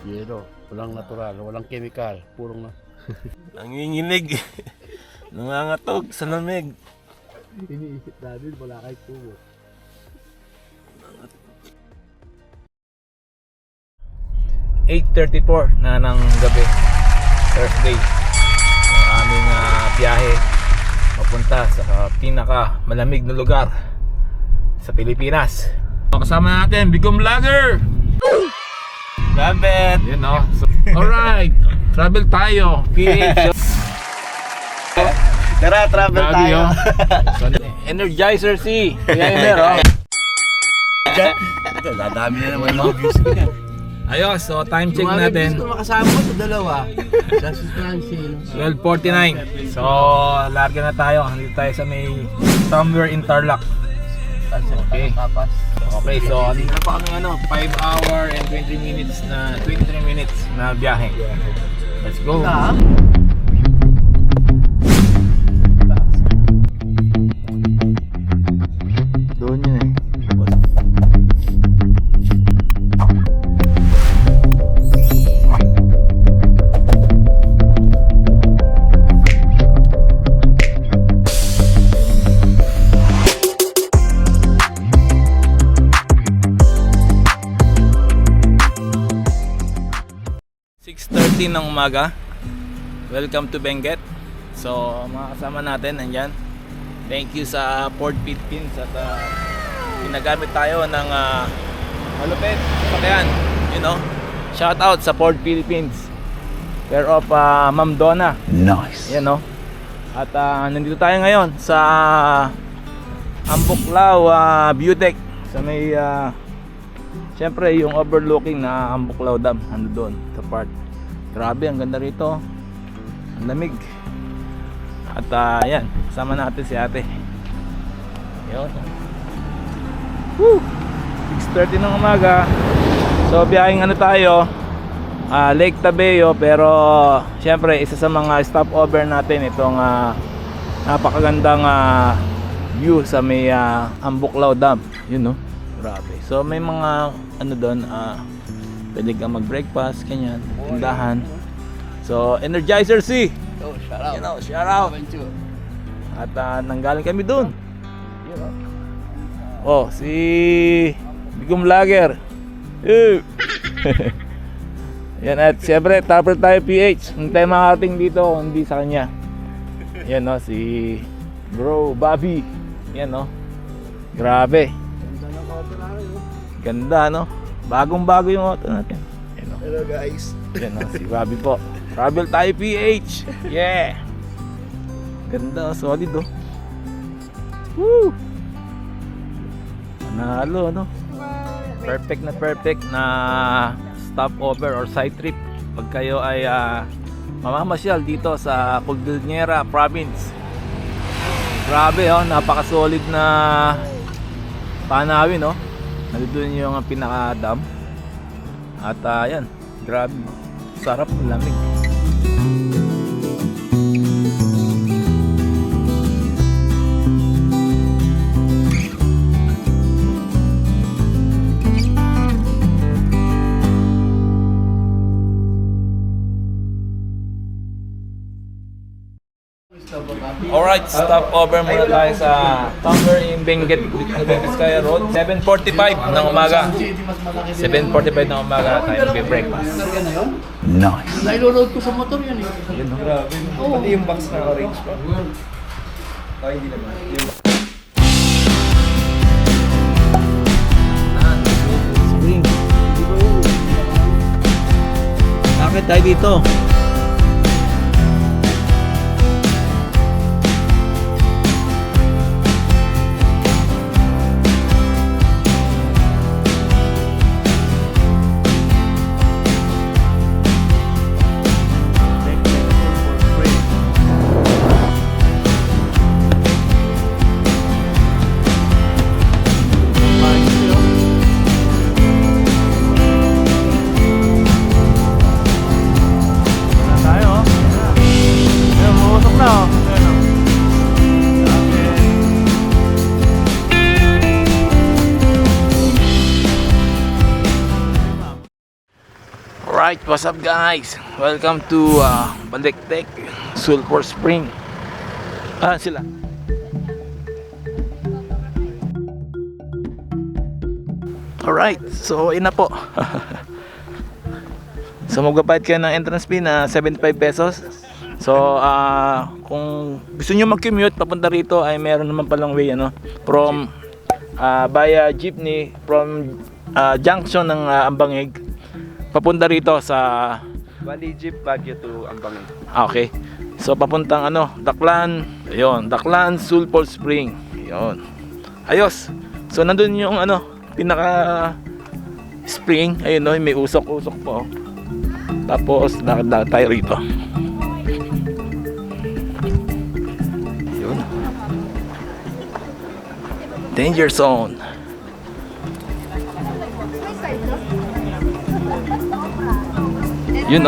Yelo, walang natural, walang chemical, purong na. Nanginginig. Nangangatog sa lamig. Iniisip natin, wala kahit tubo. na ng gabi, Thursday, ang aming biyahe papunta sa pinaka malamig na lugar sa Pilipinas. Kasama natin Bigong Vlogger. Gambit! Yun no. Alright, travel tayo. PH. Tara, travel tayo. Energizer C. Kaya yun meron. Ito, dadami na naman mga views ko yan. Ayos, so time check natin. Gusto makasama ko sa dalawa. Sa suspension. 12:49. So, larga na tayo. Dito tayo sa may somewhere in Tarlac. Okay. Okay, so dito na pa kami 5 hour and 23 minutes na biyahe. Let's go. Doon yun eh. 6:30 ng umaga. Welcome to Benguet. So mga kasama natin nandyan. Thank you sa Ford Philippines at ginagamit tayo ng malupit sasakyan, you know. Shout out sa Ford Philippines. Care of Ma'am Donna. Nice. Yan no. At nandito tayo ngayon sa Ambuklao Beautech sa may siyempre yung overlooking na Ambuklao Dam ano doon sa part. Grabe ang ganda rito. Ang lamig. At yan, kasama natin si ate. Yun. Woo! 6:30 ng umaga. So biyaheng tayo Lake Tabeo, pero siyempre isa sa mga stopover natin itong napakagandang view sa may Ambuklao Dam. Yun no. Grabe. So may mga doon pwede kang mag-breakfast, kanyan, tindahan. So Energizer C. Oh, shout out. You know, shout out. At nanggaling kami doon. Oh, si Bigong Vlogger. Yan, at siyempre tapos tayo PH. Hindi tayo makarating dito hindi sa kanya. Yan no, si Bro Bobby. Yan no. Grabe. Ganda no. Bagong-bago yung auto natin. Yan no. Hello guys. Yan no, si Bobby po. Travel tayo PH. Yeah. Ganda, solid oh. Woo. Panalo no. Perfect na stopover or side trip pag kayo ay mamamasyal dito sa Cordillera Province. Grabe oh, napaka-solid na panawin no. Nandito yung pinaka-dam. At yan, grabe. Sarap, lamig. Alright, stop over muna tayo sa somewhere in Benguet, Vizcaya Road. 7:45 ng umaga. 7:45 ng umaga tayo mag-breakfast. Nice. Nailoload ko sa motor yan eh. Yun, no? Grabe. Pati yung box na orange pa. Ay, hindi naman. Spring. Bakit tayo dito? Alright, what's up guys? Welcome to Baliktek Sulphur Spring. Sila. Alright, so yun na po. So magbabayad kayo ng entrance fee na 75 pesos. So kung gusto nyo mag-commute papunta rito ay meron naman palang way from via jeepney from junction ng Ambangig papunta rito sa Bali jeep Baguio to Ambangig. okay. So papuntang Daklan. Ayun, Daklan Sulphur Spring. Ayun. Ayos. So nandun yung pinaka spring. Ayun may usok-usok po. Tapos lakad tayo rito. Ayun. Danger zone. Yun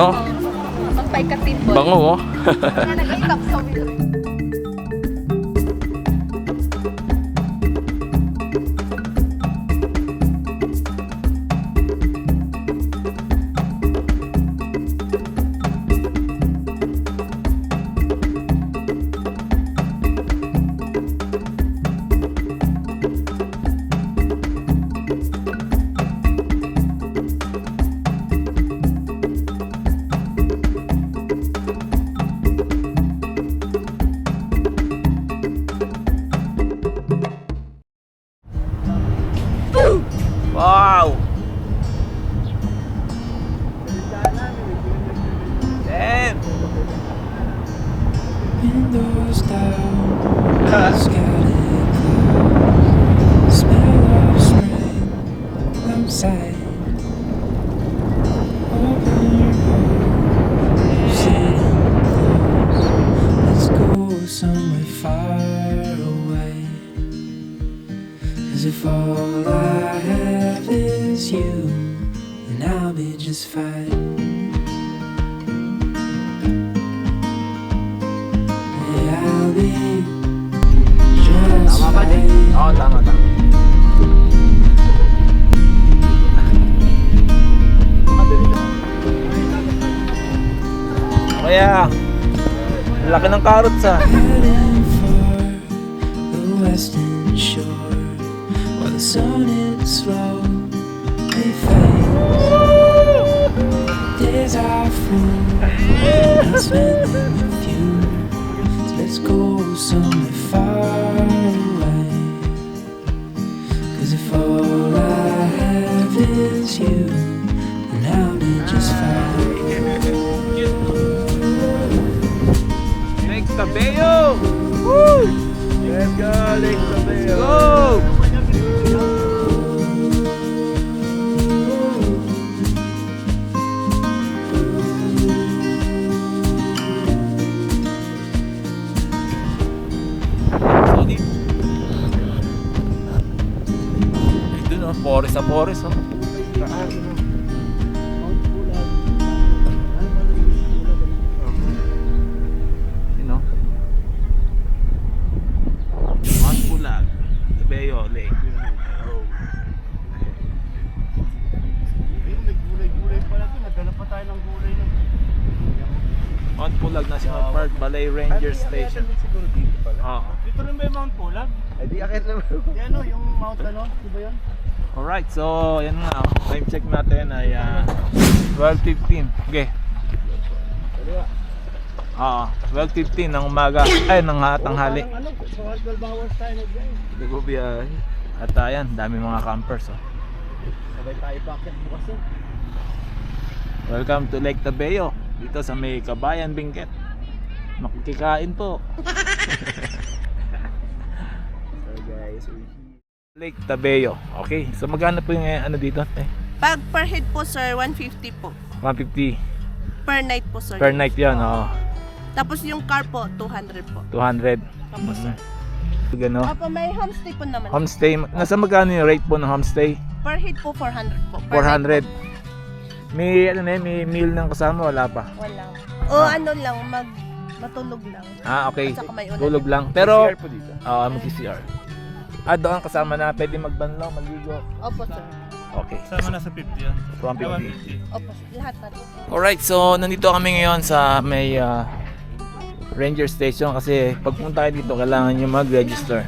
Magpaikatin po. bango Kaya nag-itap sa wheel. Wow! Damn! Windows down, scattered clouds, smell of spring outside. Open your heart, sitting close. Let's go somewhere far away. As if all I have is you, and I'll be just fine. I'll be just Tama ba, Jay? fine. Oo, tama. Kaya, laki ng carrots Heading for the western shore, while the sun it slowly fades. Days are full, I spend them with you. So let's go somewhere far away. 'Cause if all I have is you, then I'll be just fine. Lake Tabeo! Woo! Let's go, Lake Tabeo! Go! Ito forest sa forest Mount Pulag, Tabeo Lake. Gulay pala ito. Nagdala pa tayo ng gulay nun. Mount Pulag National Park, Balay Ranger Station. Siguro dito pala. Dito rin ba yung Mount Pulag? Ay di akit naman. Di yung Mount Di ba yun? Alright, so yan nga, time check natin ay 12:15. Okay. 12:15 ng umaga, ay ng tanghali. So 12 hours tayo nag-drive. Nagbibiyahe. At ayan, dami mga campers. Sabay tayo bakit bukas yun. Welcome to Lake Tabeo, dito sa may Kabayan Benguet. Makikikain po. So guys, Lake Tabeo. Okay, so magkano po yung dito? Pag per head po sir, 150 po. 150 Per night po sir. per night yan. Tapos yung car po, 200 po. 200. Tapos sir. Gano? Apo, may homestay po naman. Homestay, nasa magkano yung rate po ng homestay? Per head po, 400 po. Per 400. night po. May may meal ng kasama, wala pa. Wala. O ano lang, matulog lang. Okay. At saka may ulan. Tulog lang. Pero CR po dito. mag-CR. Doon kasama na pwede magbanlaw, maligo. Opo sir. Okay. Sama na sa 50 yan. From 50. Opo, lahat na rin. Alright, so nandito kami ngayon sa may ranger station kasi pagpunta kayo dito kailangan nyo mag-register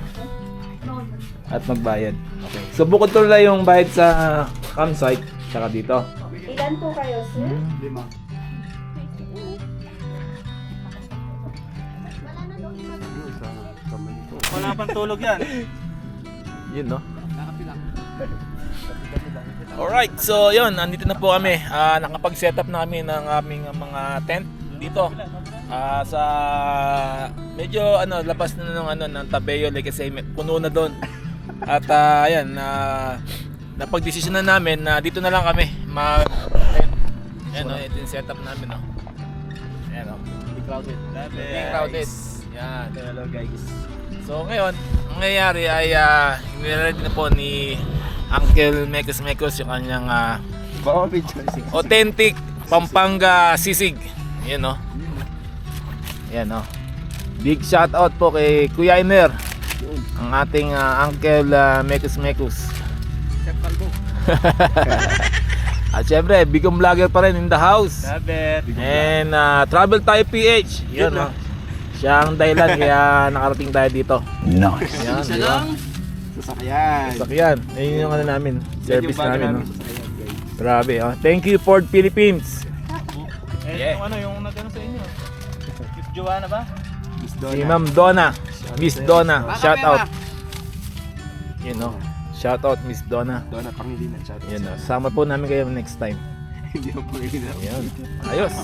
at magbayad. Okay. So bukod to lang yung bayad sa campsite tsaka dito. Ilan po kayo, sir? 5. Wala pang tulog yan. Yun, no? Alright, so yun, nandito na po kami. Nakapag-set up na kami ng aming mga tent dito. Sa medyo labas na ng Tabeo Lake kasi puno na doon. At ayan, napag-desisyon na namin na dito na lang kami mag-tent. Ayan, ito yung setup namin, no? Ayan, no? Be crowded. Be crowded. Yan. Hello, guys. So ngayon, ang nangyayari ay iniready na po ni Uncle Mekos yung kanyang authentic Pampanga sisig. Yan, no? Yan, no? Big shout out po kay Kuya Iner, ang ating Uncle Mekos. At syempre, bigong vlogger pa rin in the house. And Travel Tayo PH. Yan, no? Siya ang dahilan kaya nakarating tayo dito. Nice. Yan, di ba? Sasakyan. Ayun yung namin, service namin, no? Grabe, oh. Thank you Ford Philippines. Yung yung nagano sa inyo. Miss Joanna ba? Si Ma'am Donna. Miss Donna. Shout out. Yun, no? Shout out Miss Donna. Donna Pangilinan, shout out. Yun, no? Sama po namin kayo next time. Hindi ako Pangilinan. Ayun. Ayos.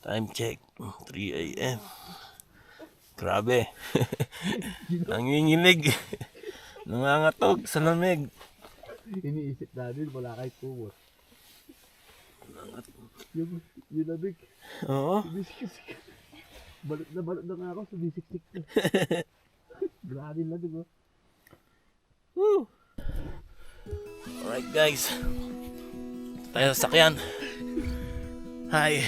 Time check, 3 AM. Grabe. Nanginginig. Nangangatog sa lamig. Iniisip natin wala kahit kumot. Yung labig. Oo. Balot na nga ako, sumisik-sik na. Grabe na diba? Woo. Alright guys. Tayo sa sakyan. Hi.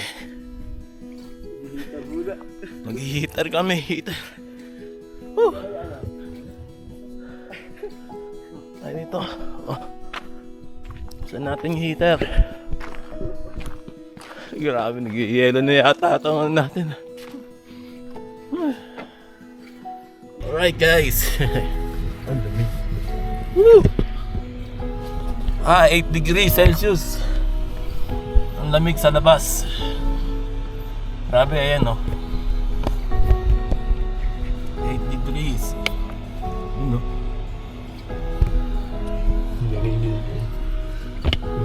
Mag-heater kami, heater. Woo. Tayo dito. Oh. Saan natin yung heater? Grabe, nag-yelo na yata ito natin. Alright guys. Ang dami. Woo! 8 degrees Celsius. Ang lamig sa labas. Grabe, ayan, no? 8 degrees. Ano?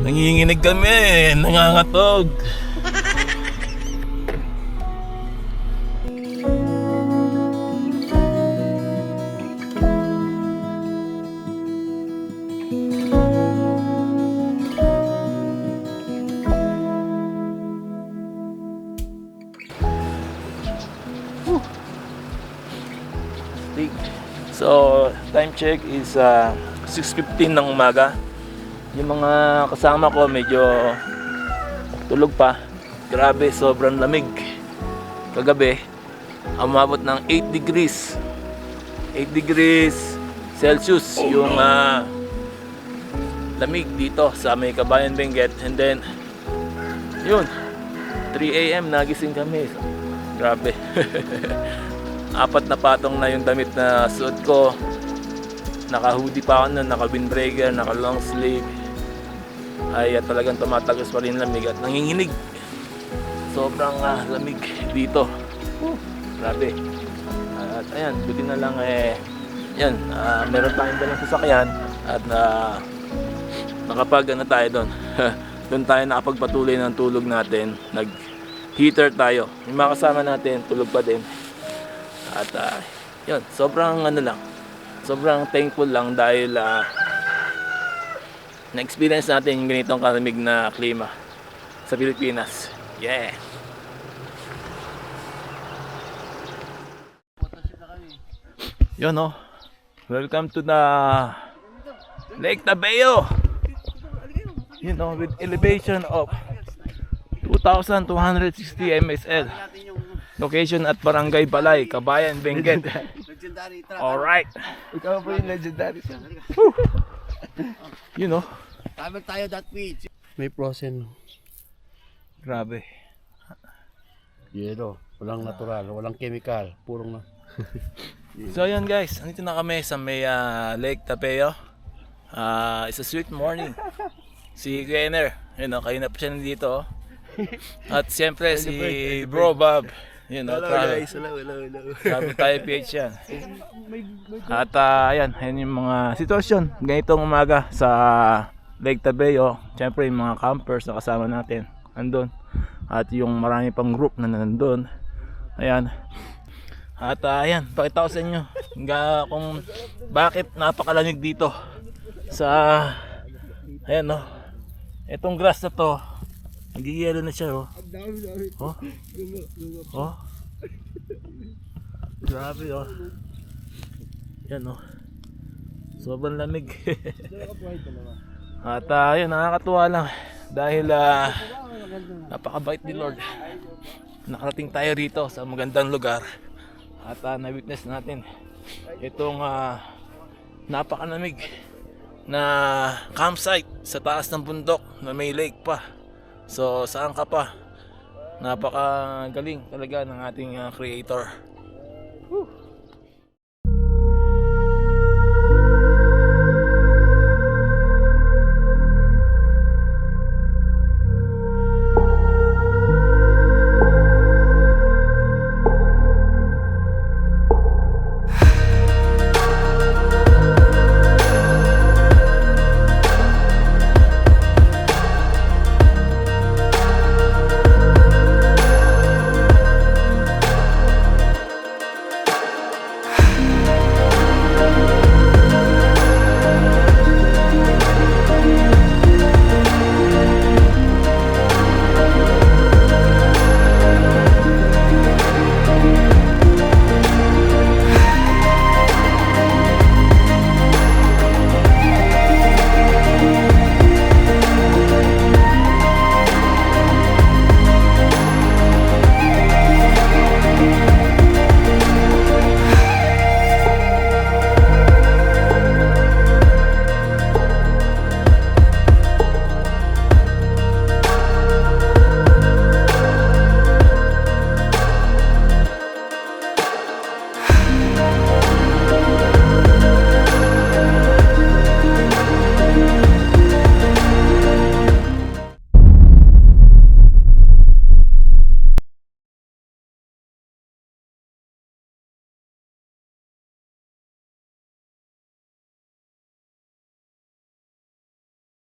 Nanginginig kami, nangangatog. So, time check is 6:15 ng umaga. Yung mga kasama ko medyo tulog pa. Grabe, sobrang lamig. Kagabi, umabot ng 8 degrees. 8 degrees Celsius yung lamig dito sa may Kabayan Benguet. And then, yun, 3 AM nagising kami. Grabe. 4 na patong na yung damit na suot ko. Naka-hoodie pa ako nun, naka-windbreaker, naka-long sleeve. Ay talagang tumatagos pa rin lamig at nanginginig. sobrang lamig dito. Grabe. At ayan, buti na lang yan, meron tayong dalang sasakyan at nakapag tayo doon. Doon tayo nakapagpatuloy ng tulog natin. Nag-heater tayo. Yung mga kasama natin, tulog pa din. At yun, sobrang sobrang thankful lang dahil na-experience natin yung ganitong kalamig na klima sa Pilipinas. Yeah! Yun oh. Welcome to the Lake Tabeo. You know, with elevation of 2,260 MSL. Location at Barangay Balay, Kabayan, Benguet. Alright. Ikaw po yung legendary. You know. Tama tayo that beach. May frozen. Grabe. Yelo. Walang natural, walang chemical. Purong na. So yun guys, andito na kami sa may Lake Tapeo. It's a sweet morning. Si Kenner, yun o, kayo na pa siya nandito. At siyempre si Bro Bob. Yun o, travel. Travel tayo PH yan. At ayan yung mga sitwasyon. Ganitong umaga sa Lake Tapeo. Siyempre yung mga campers na kasama natin andun. At yung marami pang group na nandun. Ayan. At ayan, pakita ko sa inyo kung bakit napakalamig dito sa ayan no. Itong grass na to, nagiyelo na siya oh. Oh. Oh. Grabe oh. Yan oh. Sobrang lamig. At ayan, nakakatuwa lang dahil napakabait ni Lord. Nakarating tayo rito sa magandang lugar. At na-witness natin itong napakalamig na campsite sa taas ng bundok na may lake pa. So saan ka pa? Napakagaling talaga ng ating creator. Whew.